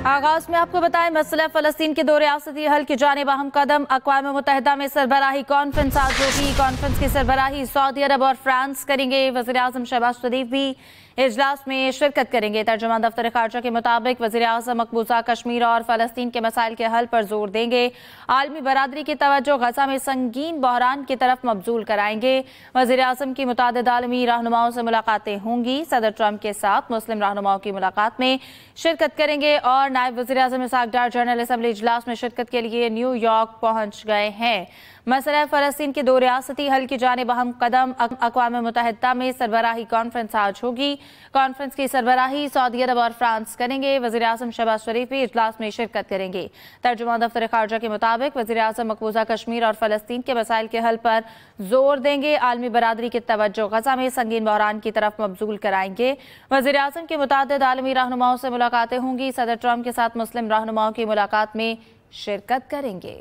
आगाज में आपको बताएं, मसला फलस्तीन के 2 रियासती हल की जानिब अहम कदम। अक़वाम मुत्तहिदा में सरबराही कॉन्फ्रेंस आज होगी। कॉन्फ्रेंस की सरबराही सऊदी अरब और फ्रांस करेंगे। वज़ीर आज़म शहबाज शरीफ भी इजलास में शिरकत करेंगे। तर्जुमान दफ्तर खारजा के मुताबिक वज़ीर आज़म मकबूजा कश्मीर और फलस्तीन के मसाइल के हल पर जोर देंगे। आलमी बरादरी की तवज्जो गजा में संगीन बहरान की तरफ मबजूल कराएंगे। वज़ीर आज़म की मुतादिद आलमी रहनुमाओं से मुलाकातें होंगी। सदर ट्रंप के साथ मुस्लिम रहनुमाओं की मुलाकात में शिरकत करेंगे और नायब वज़ीर आज़म इसहाक डार जनरल असम्बली इजलास में शिरकत के लिए न्यूयॉर्क पहुंच गए हैं। मसला फलस्तीन के 2 रियासती हल की जानिब अहम कदम। अक़वाम मुत्तहिदा में सरबराही कॉन्फ्रेंस आज होगी। कॉन्फ्रेंस की सरबराही सऊदी अरब और फ्रांस करेंगे। वज़ीर आज़म शहबाज शरीफ भी इजलास में शिरकत करेंगे। तर्जुमान दफ्तर खारजा के मुताबिक वज़ीर आज़म मकबूजा कश्मीर और फलस्तीन के मसाइल के हल पर जोर देंगे। आलमी बरादरी की तवज्जो गजा में संगीन बहरान की तरफ मबजूल कराएंगे। वज़ीर आज़म के मुतादिद आलमी रहनुमाओं से मुलाकातें होंगी। सदर ट्रंप के साथ मुस्लिम रहनुमाओं की मुलाकात में शिरकत करेंगे।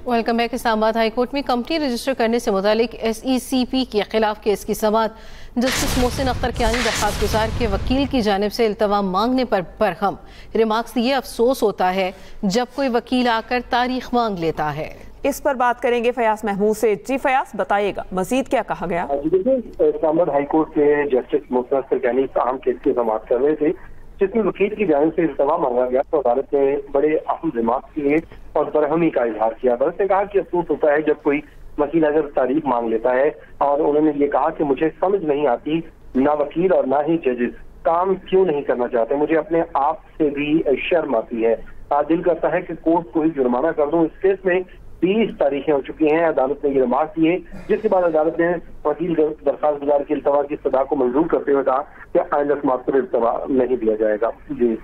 Welcome back. इस्लामाबाद हाईकोर्ट में कंपनी रजिस्टर करने से मुतालिक SECP के खिलाफ केस की समाअत। जस्टिस मोहसिन अख्तर कियानी दरख्वास्त गुजार के वकील की जानिब से इल्तवा मांगने पर बरहम रिमार्क्स दिए। अफसोस होता है जब कोई वकील आकर तारीख मांग लेता है। इस पर बात करेंगे फयाज महमूद से। जी फयाज, बताइएगा मजीद क्या कहा गया? इस्लामाबाद हाईकोर्ट के जस्टिस मोहसिन अख्तर कियानी अहम केस की समाअत कर रहे थे, जिसमें वकील की जानिब से इल्तवा मांगा गया तो अदालत ने बड़े अहम रिमार्क्स किए और बरहमी का इजहार किया। अदालत ने कहा कि अफसोस होता है जब कोई वकील अगर तारीख मांग लेता है, और उन्होंने ये कहा कि मुझे समझ नहीं आती ना वकील और ना ही जजेस काम क्यों नहीं करना चाहते। मुझे अपने आप से भी शर्म आती है। दिल करता है कि कोर्ट को ही जुर्माना कर दूं। इस केस में 20 तारीखें हो चुकी हैं। अदालत ने ये रिमार्क दिए, जिसके बाद अदालत ने वकील दरख्वास्त गुजार की इल्तवा की सदा को मंजूर करते हुए कहा कि आइंदा समाअत पर इल्तवा नहीं दिया जाएगा। जी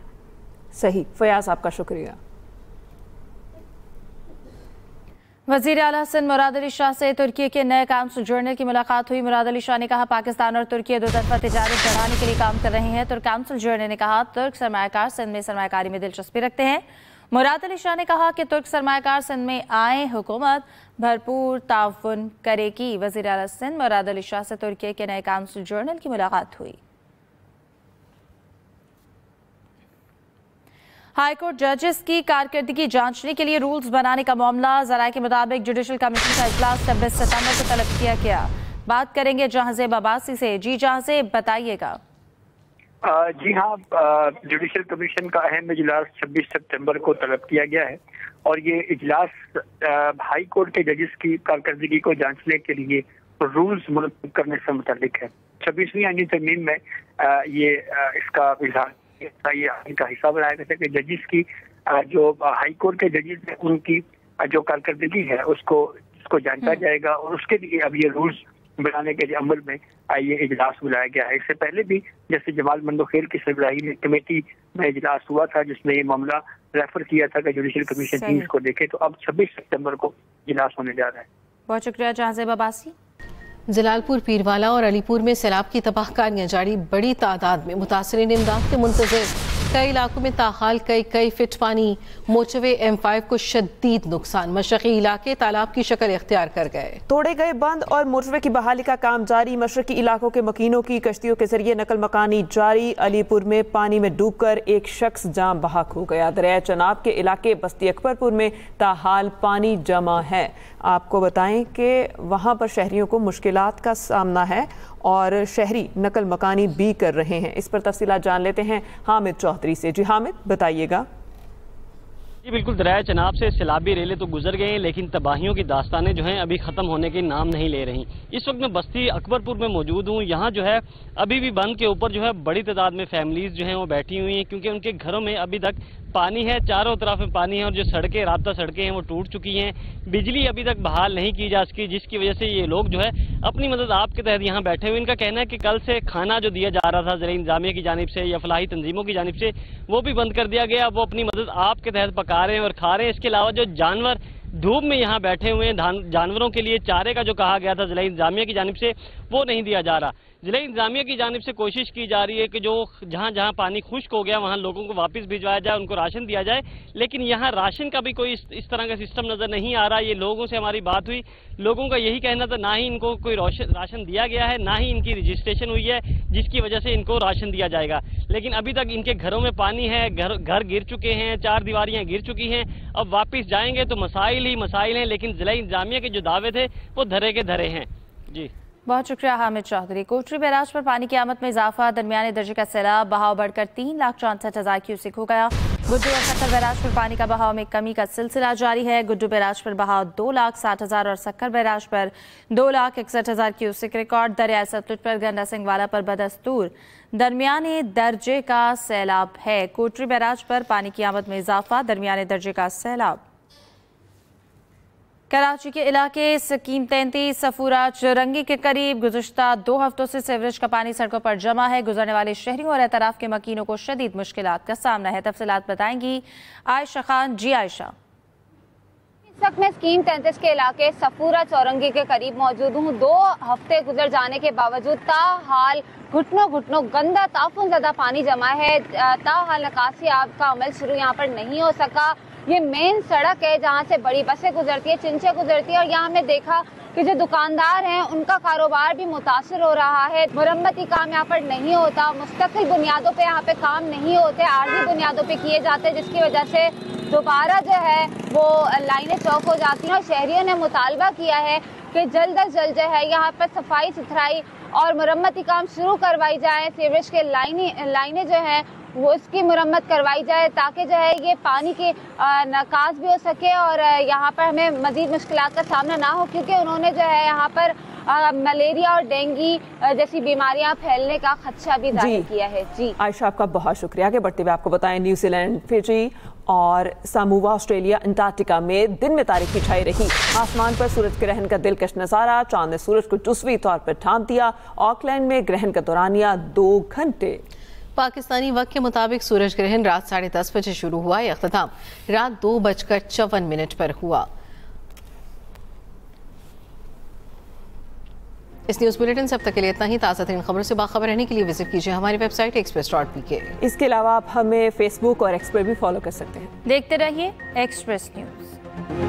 सही फयाज, आपका शुक्रिया। वज़ीर आला सिंध मुराद अली शाह से तुर्की के नए काउंसिल जनरल की मुलाकात हुई। मुराद अली शाह ने कहा पाकिस्तान और तुर्की 2 तरफा तिजारत बढ़ाने के लिए काम कर रहे हैं। तुर्क काउंसिल जनरल ने कहा तुर्क सरमायाकार सिंध में सरमायाकारी में दिलचस्पी रखते हैं। मुराद अली शाह ने कहा कि तुर्क सरमायाकार सिंध में आए, हुकूमत भरपूर ताउन करेगी। वज़ीर आला सिंध मुराद अली शाह से तुर्की के नए काउंसिल जनरल की मुलाकात हुई। हाईकोर्ट जजेस की कारकर्दगी जांचने के लिए रूल्स बनाने का मामला। जराये के मुताबिक जुडिशल कमीशन का इजलास 26 सितंबर को तलब किया गया। बात करेंगे जहांजेब अब्बासी से। जी जहांजेब, बताइएगा। जी हाँ, जुडिशल कमीशन का अहम इजलास 26 सितंबर को तलब किया गया है और ये इजलास हाई कोर्ट के जजेस की कारकर्दगी को जांचने के लिए रूल्स मुनक्किद करने से मुताल्लिक है। 26वीं आईनी तरमीम में ये इसका इजहार का हिस्सा बनाया गया था कि जजेस की जो हाई कोर्ट के जजेस हैं उनकी जो कारकर्दगी है उसको जांचा जाएगा और उसके लिए अब ये रूल्स बनाने के लिए अमल में ये इजलास बुलाया गया है। इससे पहले भी जैसे जमाल मंदोखेल की सरबराही में कमेटी में इजलास हुआ था जिसने ये मामला रेफर किया था कि जुडिशल कमीशन टीम को देखे, तो अब 26 सितंबर को इजलास होने जा रहा है। बहुत शुक्रिया जहांजेब अब्बासी। जलालपुर, पीरवाला और अलीपुर में सैलाब की तबाहकारियां जारी। बड़ी तादाद में मुतासरीन इमदाद के मुंतज़िर। कई इलाकों में ताहाल कई फिट पानी। मोचवे M5 को शदीद नुकसान। मशरकी इलाके तालाब की शक्ल इख्तियार कर गए। तोड़े गए बंद और मोटरवे की बहाली का काम जारी। मशरकी इलाकों के मकीनों की कश्तियों के जरिए नकल मकानी जारी। अलीपुर में पानी में डूबकर एक शख्स जान बहक हो गया। दरिया चनाब के इलाके बस्ती अकबरपुर में ताहाल पानी जमा है। आपको बताएं कि वहां पर शहरियों को मुश्किलात का सामना है और शहरी नकल मकानी भी कर रहे हैं। इस पर तफसीलात जान लेते हैं हामिद चौधरी से। जी हामिद, बताइएगा। जी बिल्कुल, दरिया चनाब से सैलाबी रेलें तो गुजर गए हैं लेकिन तबाहियों की दास्तानें जो हैं अभी खत्म होने के नाम नहीं ले रही। इस वक्त मैं बस्ती अकबरपुर में मौजूद हूँ। यहाँ जो है अभी भी बंद के ऊपर जो है बड़ी तादाद में फैमिलीज जो हैं वो बैठी हुई हैं क्योंकि उनके घरों में अभी तक पानी है, चारों तरफ में पानी है और जो सड़कें, राब्ता सड़कें हैं वो टूट चुकी हैं। बिजली अभी तक बहाल नहीं की जा सकी, जिसकी वजह से ये लोग जो है अपनी मदद आपके तहत यहाँ बैठे हुए। इनका कहना है कि कल से खाना जो दिया जा रहा था ज़राई इंतजामिया की जानिब से या फलाही तंजीमों की जानिब से वो भी बंद कर दिया गया। वो अपनी मदद आपके तहत पका रहे हैं और खा रहे हैं। इसके अलावा जो जानवर धूप में यहाँ बैठे हुए हैं, जानवरों के लिए चारे का जो कहा गया था ज़राई इंतजामिया की जानिब से वो नहीं दिया जा रहा। जिला इंतजामिया की जानिब से कोशिश की जा रही है कि जो जहां जहां पानी खुश्क हो गया वहां लोगों को वापस भिजवाया जाए, उनको राशन दिया जाए, लेकिन यहाँ राशन का भी कोई इस तरह का सिस्टम नजर नहीं आ रहा। ये लोगों से हमारी बात हुई, लोगों का यही कहना था ना ही इनको कोई राशन दिया गया है, ना ही इनकी रजिस्ट्रेशन हुई है जिसकी वजह से इनको राशन दिया जाएगा। लेकिन अभी तक इनके घरों में पानी है, घर गिर चुके हैं, 4 दीवारियां गिर चुकी हैं। अब वापस जाएंगे तो मसाइल ही मसाइल हैं, लेकिन जिला इंतजामिया के जो दावे थे वो धरे के धरे हैं। जी बहुत शुक्रिया हामिद चौधरी। कोटरी बैराज पर पानी की आमद में इजाफा, दरमियाने दर्जे का सैलाब, बहाव बढ़कर 3,64,000 क्यूसेक हो गया। गुड्डू और सक्कर बैराज पर पानी का बहाव में कमी का सिलसिला जारी है। गुड्डू बैराज पर बहाव 2,60,000 और सक्कर बैराज पर 2,61,000 क्यूसेक रिकॉर्ड। दरिया सतलुज पर गंडा सिंह वाला पर बदस्तूर दरमियाने दर्जे का सैलाब है। कोटरी बैराज पर पानी की आमद में इजाफा, दरमियाने दर्जे का सैलाब। कराची के इलाके स्कीम 33 सफूरा चौरंगी के करीब गुज़श्ता 2 हफ्तों से सीवरेज का पानी सड़कों पर जमा है। गुजरने वाले शहरियों और एतराफ के मकीनों को शदीद मुश्किलात का सामना है। तफसीलात बताएंगी आयशा खान। जी आयशा। इस वक्त मैं स्कीम 33 के इलाके सफूरा चौरंगी के करीब मौजूद हूँ। 2 हफ्ते गुजर जाने के बावजूद ताहाल घुटनों घुटनों गंदा ताफुन ज़्यादा पानी जमा है। ताहाल निकासी आब का अमल शुरू यहाँ पर नहीं हो सका। ये मेन सड़क है जहाँ से बड़ी बसें गुजरती है, चिंचे गुजरती है, और यहाँ हमने देखा कि जो दुकानदार हैं उनका कारोबार भी मुतासर हो रहा है। मुरम्मती काम यहाँ पर नहीं होता, मुस्तकिल बुनियादों पे यहाँ पे काम नहीं होते, आर्जी बुनियादों पे किए जाते, जिसकी वजह से दोबारा जो है वो लाइनें चौक हो जाती हैं। और शहरियों ने मुतालबा किया है कि जल्द अज जल्द जो है यहाँ पर सफाई सुथराई और मुरम्मती काम शुरू करवाई जाए। सीवरेज के लाइनें जो है वो इसकी मुरम्मत करवाई जाए ताकि जो है ये पानी के निकास भी हो सके और यहाँ पर हमें मजीद मुश्किलात का सामना ना हो, क्योंकि उन्होंने जो है यहाँ पर मलेरिया और डेंगू जैसी बीमारियां फैलने का खदशा भी जाहिर किया है। जी आयशा, आपका बहुत शुक्रिया। आगे बढ़ते हुए आपको बताएं, न्यूजीलैंड, फिजी और सामोआ, ऑस्ट्रेलिया, अंटार्कटिका में दिन में तारीकी छाई रही। आसमान पर सूरज ग्रहण का दिलकश नजारा, चांद ने सूरज को जुज़वी तौर पर ढांप दिया। ऑकलैंड में ग्रहण का दौरानिया 2 घंटे। पाकिस्तानी वक्त के मुताबिक सूरज ग्रहण रात 10:30 बजे शुरू हुआ। इख्तिताम रात 2:54 पर हुआ। इस न्यूज़ बुलेटिन से अब तक के लिए इतना ही। ताज़ा तरीन खबरों से बाखबर रहने के लिए विजिट कीजिए हमारी वेबसाइट express.pk। इसके अलावा आप हमें फेसबुक और एक्स पर भी फॉलो कर सकते हैं। देखते रहिए एक्सप्रेस न्यूज़।